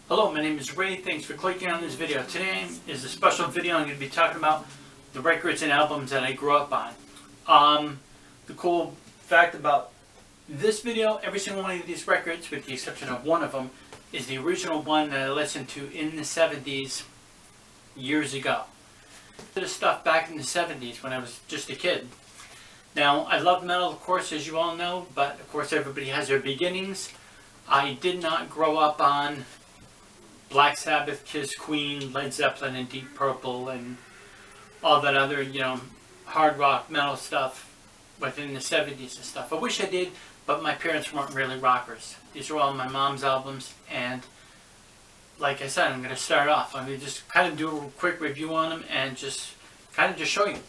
Hello, my name is Ray. Thanks for clicking on this video. Today is a special video. I'm going to be talking about the records and albums that I grew up on. The cool fact about this video, every single one of these records, with the exception of one of them, is the original one that I listened to in the 70s years ago. I did stuff back in the 70s when I was just a kid. Now, I love metal, of course, as you all know, but of course everybody has their beginnings. I did not grow up on Black Sabbath, Kiss, Queen, Led Zeppelin, and Deep Purple, and all that other, hard rock, metal stuff within the 70s and stuff. I wish I did, but my parents weren't really rockers. These are all my mom's albums, and like I said, I'm going to start off. I'm going to just kind of do a quick review on them and just show you.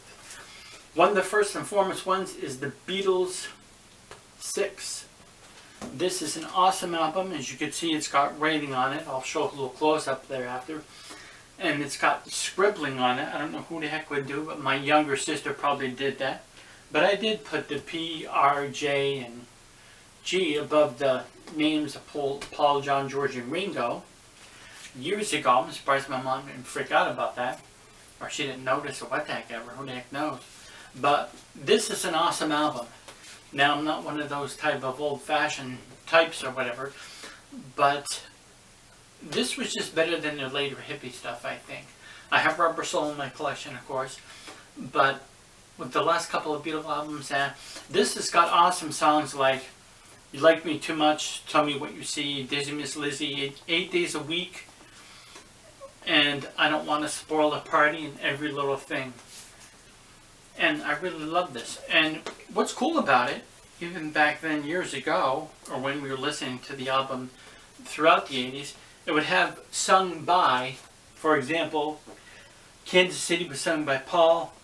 One of the first and foremost ones is the Beatles' 6. This is an awesome album. As you can see, it's got writing on it. I'll show a little close-up thereafter. And it's got scribbling on it. I don't know who the heck would do, but my younger sister probably did that. But I did put the P, R, J, and G above the names of Paul, John, George, and Ringo. Years ago, I'm surprised my mom didn't freak out about that. Or she didn't notice, or what the heck ever. Who the heck knows? But this is an awesome album. Now, I'm not one of those type of old-fashioned types or whatever, but this was just better than their later hippie stuff, I think. I have Rubber Soul in my collection, of course, but with the last couple of Beatles albums, this has got awesome songs like You Like Me Too Much, Tell Me What You See, Dizzy Miss Lizzy, 8 Days a Week, and I Don't Want to Spoil the Party, and Every Little Thing. And I really love this. And what's cool about it, even back then years ago, or when we were listening to the album throughout the 80s, it would have sung by, for example, Kansas City was sung by Paul,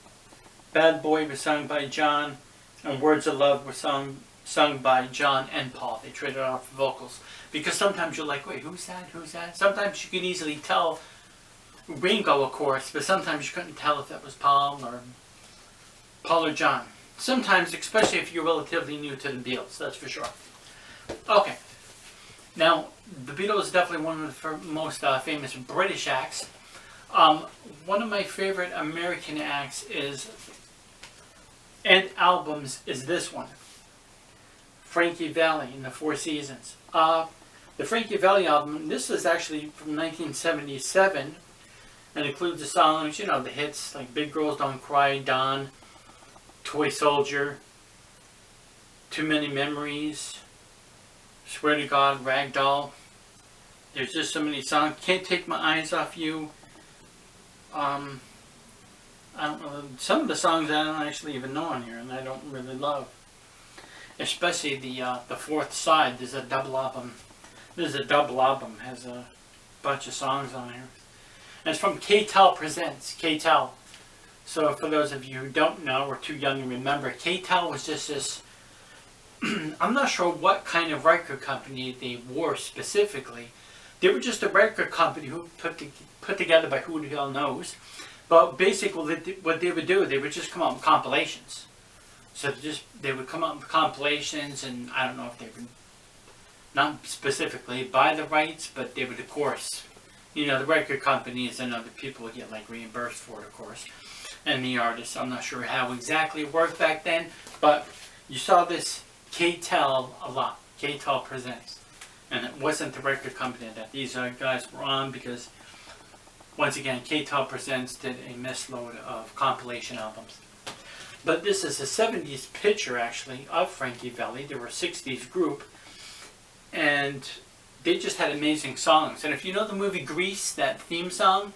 Bad Boy was sung by John, and Words of Love was sung by John and Paul. They traded off vocals. Because sometimes you're like, wait, who's that? Who's that? Sometimes you could easily tell Ringo, of course, but sometimes you couldn't tell if that was Paul or John. Sometimes, especially if you're relatively new to the Beatles, that's for sure. Okay. Now, the Beatles is definitely one of the most famous British acts. One of my favorite American acts and albums is this one. Frankie Valli and the Four Seasons. The Frankie Valli album, this is actually from 1977, and includes the songs, the hits like Big Girls Don't Cry, Dawn, Toy Soldier, Too Many Memories, Swear to God, Ragdoll. There's just so many songs. Can't Take My Eyes Off You. I don't know. Some of the songs I don't actually even know on here, and I don't really love. Especially the fourth side. There's a double album. This is a double album. Has a bunch of songs on here. And it's from K-Tel Presents. K-Tel. So for those of you who don't know or too young to remember, K-Tel was just this, I'm not sure what kind of record company they were specifically. They were just a record company who put together by who the hell knows. But basically what they would do, they would just come out with compilations. So they would come out with compilations, and I don't know if they would not specifically buy the rights, but they would, of course, the record companies and other people would get like reimbursed for it, of course. And the artists, I'm not sure how exactly it worked back then, but you saw this K-Tel a lot. K-Tel Presents. And it wasn't the record company that these guys were on, because, once again, K-Tel Presents did a messload of compilation albums. But this is a 70s picture, actually, of Frankie Valli. They were a 60s group, and they just had amazing songs. And if you know the movie Grease, that theme song,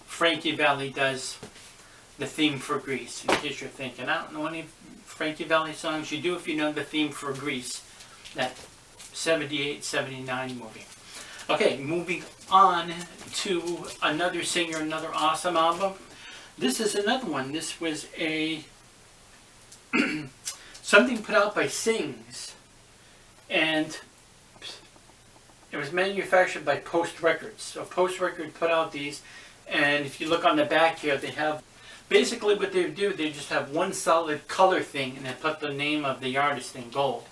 Frankie Valli does the theme for Grease, in case you're thinking, I don't know any Frankie Valli songs. You do if you know the theme for Grease, that 78, 79 movie. Okay, moving on to another singer, another awesome album. This is another one. This was something put out by Sings, and it was manufactured by Post Records. So Post Records put out these, and if you look on the back here, they have, basically what they do, they just have one solid color thing, and they put the name of the artist in gold.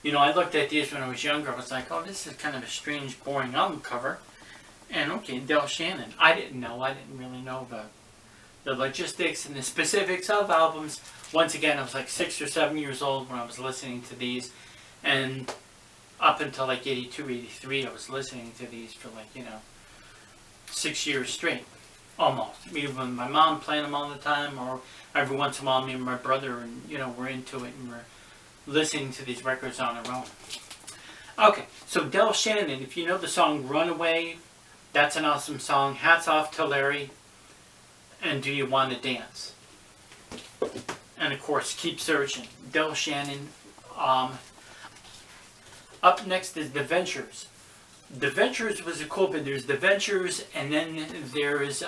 You know, I looked at these when I was younger. I was like, oh, this is kind of a strange, boring album cover. And okay, Del Shannon. I didn't really know the logistics and the specifics of albums. Once again, I was like 6 or 7 years old when I was listening to these. And up until like 82, 83, I was listening to these for like, 6 years straight. Almost. Either with my mom playing them all the time, or every once in a while me and my brother, and we're into it and we're listening to these records on our own. Okay, so Del Shannon, if you know the song Runaway, that's an awesome song. Hats Off to Larry, and Do You Want to Dance? And of course, Keep Searching. Del Shannon. Up next is The Ventures. The Ventures was a cool bit. There's The Ventures, and then there's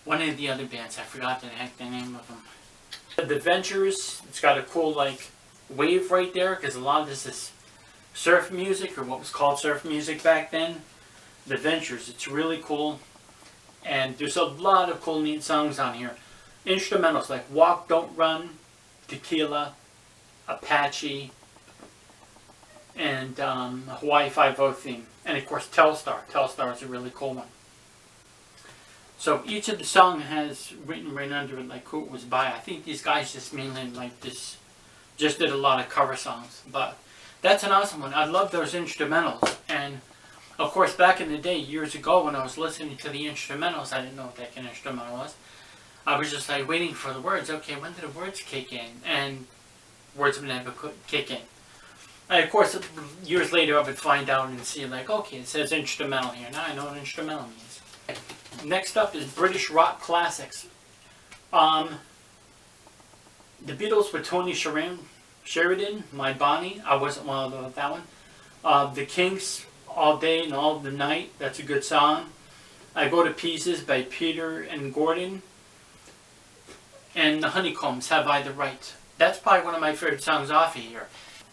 one of the other bands. I forgot the name of them. The Ventures, it's got a cool like wave right there, because a lot of this is surf music, or what was called surf music back then. The Ventures, it's really cool, and there's a lot of cool neat songs on here. Instrumentals like Walk, Don't Run, Tequila, Apache, and Hawaii Five-O theme, and of course Telstar. Telstar is a really cool one. So each of the songs has written right under it like who it was by. I think these guys just mainly like this, just did a lot of cover songs, but that's an awesome one. I love those instrumentals, and of course back in the day, years ago, when I was listening to the instrumentals, I didn't know what that kind of instrumental was. I was just like waiting for the words. Okay, when did the words kick in? And words would never kick in. And of course, years later, I would find out and see like, okay, it says instrumental here. Now I know what instrumental means. Next up is British rock classics. The Beatles with Tony Sheridan, My Bonnie. I wasn't one of that one. The Kinks, All Day and All the Night. That's a good song. I Go to Pieces by Peter and Gordon. And the Honeycombs, Have I the Right. That's probably one of my favorite songs off of here.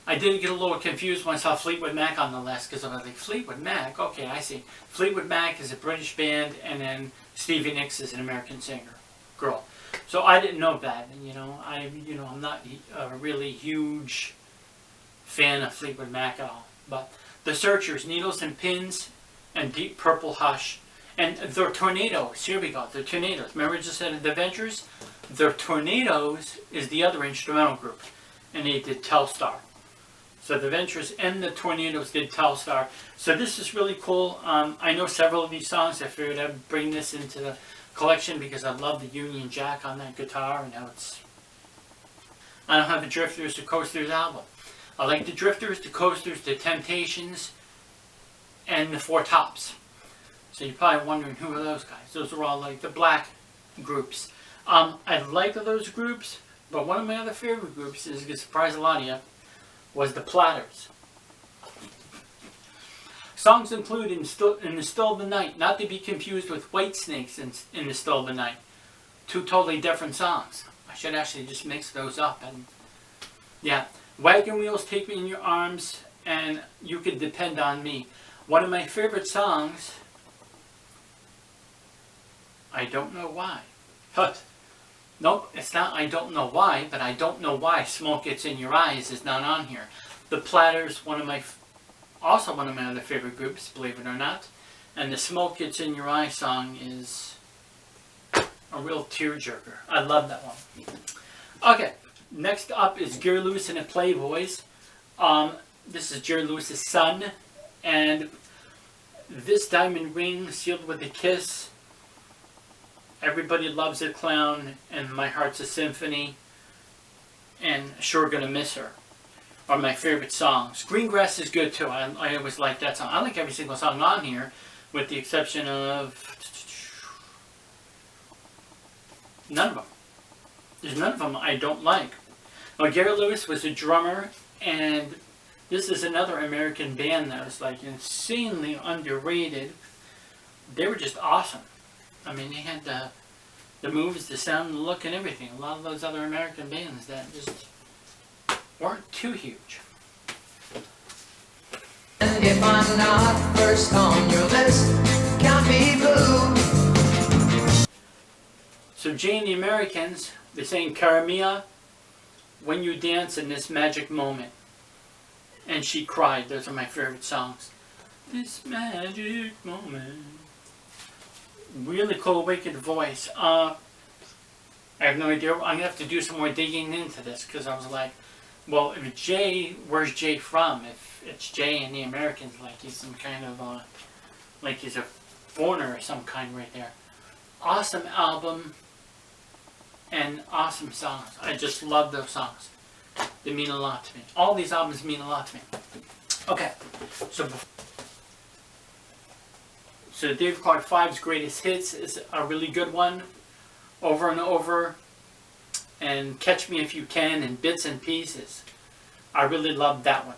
I did get a little confused when I saw Fleetwood Mac on the list, because I was like, Fleetwood Mac? Okay, I see. Fleetwood Mac is a British band, and then Stevie Nicks is an American singer, girl. So I didn't know that, and I'm not a really huge fan of Fleetwood Mac at all. But The Searchers, Needles and Pins, and Deep Purple Hush. And The Tornadoes, here we go, The Tornadoes. Remember I just said The Ventures? The Tornadoes is the other instrumental group, and they did Telstar. So The Ventures and The Tornadoes did Telstar. So this is really cool. I know several of these songs. I figured I'd bring this into the collection because I love the Union Jack on that guitar and how it's... I don't have the Drifters, the Coasters album. I like the Drifters, the Coasters, the Temptations, and the Four Tops. So you're probably wondering who are those guys. Those are all like the black groups. I like those groups, but one of my other favorite groups is going to surprise a lot of you, was the Platters. Songs include in the Still of the Night, not to be confused with Whitesnakes in the Still of the Night. Two totally different songs. I should actually just mix those up. And yeah, Wagon Wheels, Take Me in Your Arms, and You Can Depend on Me. One of my favorite songs, I Don't Know Why. Nope, it's not I Don't Know Why, but I Don't Know Why Smoke Gets in Your Eyes is not on here. The Platters, also one of my other favorite groups, believe it or not. And the Smoke Gets in Your Eyes song is a real tearjerker. I love that one. Okay, next up is Jerry Lewis and the Playboys. This is Jerry Lewis's son, and This Diamond Ring, Sealed with a Kiss, Everybody Loves a Clown, and My Heart's a Symphony, and Sure Gonna Miss Her are my favorite songs. Greengrass is good too. I always like that song. I like every single song on here, with the exception of none of them. There's none of them I don't like. Now, Gary Lewis was a drummer, and this is another American band that was like insanely underrated. They were just awesome. I mean, they had the moves, the sound, the look, and everything. A lot of those other American bands that just weren't too huge. And if I'm not first on your list, count me blue. So Jay and the Americans, they sang Caramia, When You Dance in This Magic Moment, and She Cried. Those are my favorite songs. This magic moment. Really cool, wicked voice. I have no idea. I'm going to have to do some more digging into this, because I was like, well, if Jay, where's Jay from? If it's Jay and the Americans, like he's some kind of, like he's a foreigner or some kind right there. Awesome album and awesome songs. I just love those songs. They mean a lot to me. All these albums mean a lot to me. Okay, so Dave Clark 5's Greatest Hits is a really good one. Over and Over, and Catch Me If You Can, and Bits and Pieces. I really love that one.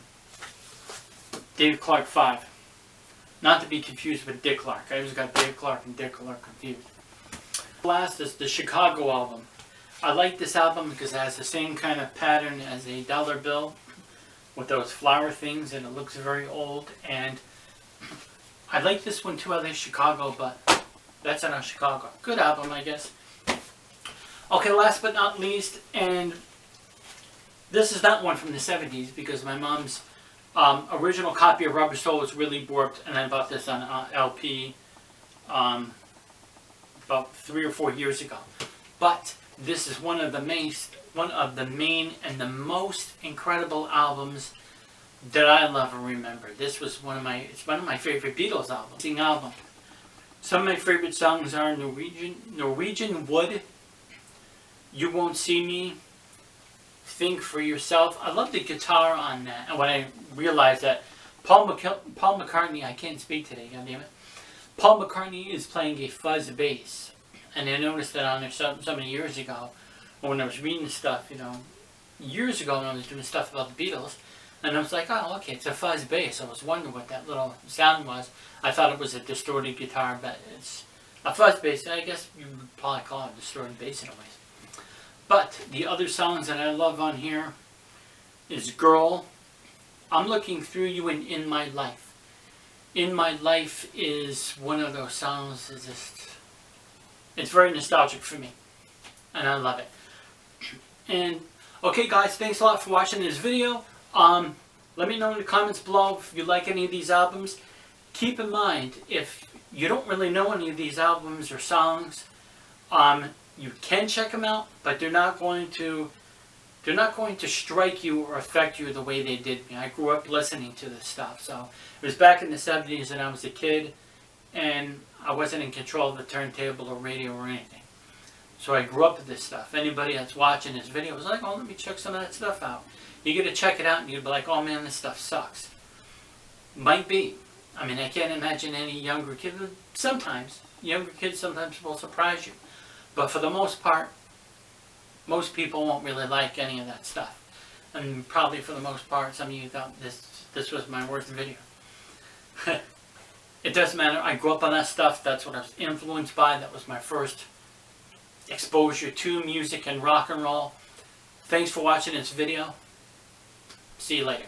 Dave Clark 5. Not to be confused with Dick Clark. I always got Dave Clark and Dick Clark confused. Last is the Chicago album. I like this album because it has the same kind of pattern as a dollar bill with those flower things, and it looks very old. And I like this one too. I like Chicago, but that's not Chicago. Good album, I guess. Okay, last but not least, and this is not one from the 70s because my mom's original copy of Rubber Soul was really warped, and I bought this on LP about 3 or 4 years ago. But this is one of the main and the most incredible albums that I love and remember. This was one of my favorite Beatles albums. Some of my favorite songs are Norwegian Wood, You Won't See Me, Think for Yourself. I love the guitar on that. And when I realized that Paul McCartney, I can't speak today, goddammit. Paul McCartney is playing a fuzz bass. And I noticed that on there so many years ago, when I was reading stuff, years ago when I was doing stuff about the Beatles, and I was like, oh, okay, it's a fuzz bass. I was wondering what that little sound was. I thought it was a distorted guitar, but it's a fuzz bass. I guess you would probably call it a distorted bass in a way. But the other songs that I love on here is Girl, I'm Looking Through You, and In My Life. In My Life is one of those songs it's very nostalgic for me. And I love it. And, okay guys, thanks a lot for watching this video. Let me know in the comments below if you like any of these albums. Keep in mind, if you don't really know any of these albums or songs, you can check them out, but they're not going to strike you or affect you the way they did me. I grew up listening to this stuff, so it was back in the 70s and I was a kid, and I wasn't in control of the turntable or radio or anything. So I grew up with this stuff. Anybody that's watching this video was like, oh, let me check some of that stuff out. You get to check it out and you'll be like, oh man, this stuff sucks. Might be. I mean, I can't imagine any younger kid. Sometimes, younger kids sometimes will surprise you. But for the most part, most people won't really like any of that stuff. And probably for the most part, some of you thought this was my worst video. It doesn't matter. I grew up on that stuff. That's what I was influenced by. That was my first exposure to music and rock and roll. Thanks for watching this video. See you later.